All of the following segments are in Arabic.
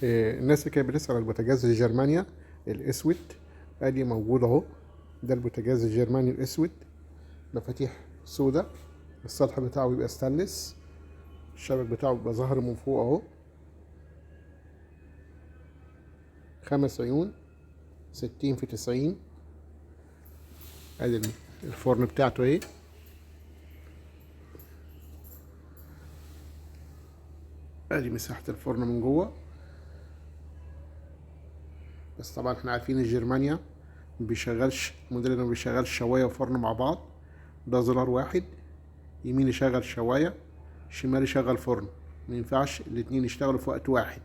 الناس اللي كانت بتسأل على البوتاجاز الجرمانيا الأسود، أدي موجود أهو. ده البوتاجاز الجرماني الأسود، مفاتيح سودا، السطح بتاعه بيبقى ستانلس، الشبك بتاعه بيبقى ظاهر من فوق أهو، 5 عيون، 60 في 90. أدي الفرن بتاعته أهي. أدي مساحة الفرن من جوه. بس طبعا احنا عارفين الجرمانيا مبيشغلش، الموديل ده مبيشغلش شواية وفرن مع بعض. ده زرار واحد، يمين يشغل شواية، شمال يشغل فرن. مينفعش الاتنين يشتغلوا في وقت واحد.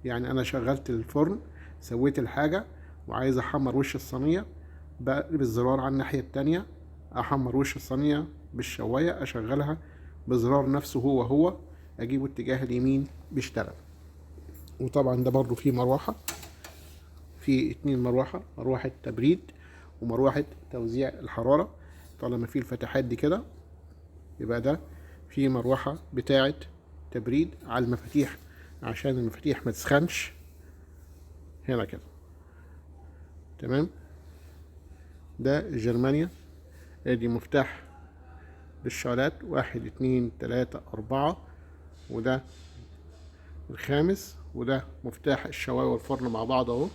يعني انا شغلت الفرن، سويت الحاجة وعايز احمر وش الصينية، بقلب الزرار على الناحية التانية، احمر وش الصينية بالشواية، اشغلها بزرار نفسه هو اجيبه اتجاه اليمين بيشتغل. وطبعا ده برضو فيه مروحة، في 2 مروحة، مروحة تبريد ومروحة توزيع الحرارة. طالما في الفتحات دي كده، يبقى ده في مروحة بتاعة تبريد على المفاتيح عشان المفاتيح ما تسخنش. هنا كده تمام. ده الجرمانيا. ادي مفتاح للشعلات، 1 2 3 4، وده الخامس، وده مفتاح الشواية والفرن مع بعض اهو.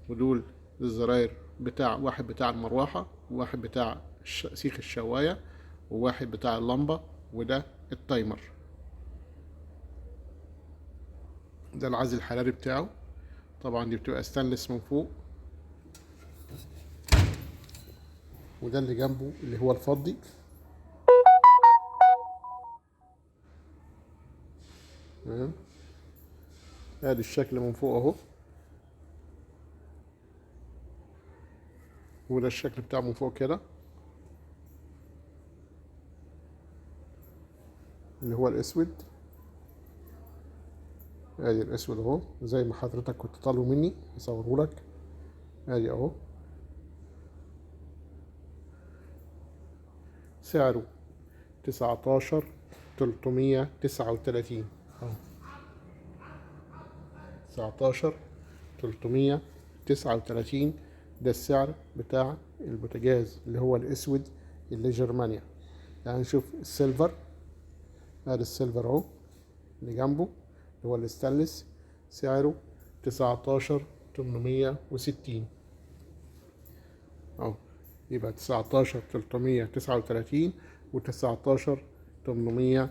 ودول الزراير بتاع واحد بتاع المروحة، وواحد بتاع سيخ الشواية، وواحد بتاع اللمبة، وده التايمر. ده العزل الحراري بتاعه، طبعا دي بتبقى ستانلس من فوق. وده اللي جنبه اللي هو الفضي. تمام. ادي الشكل من فوق اهو، وده الشكل بتاعه من فوق كده اللي هو الاسود. ادي الاسود اهو زي ما حضرتك كنت طالبه مني اصوره لك. ادي اهو، سعره 19339 اهو. 19339 ده السعر بتاع البوتاجاز اللي هو الاسود اللي جرمانيا. يعني نشوف السيلفر. ادي السيلفر اهو اللي جنبه اللي هو الستانلس، سعره 19860 اهو. يبقى 19339 و19860.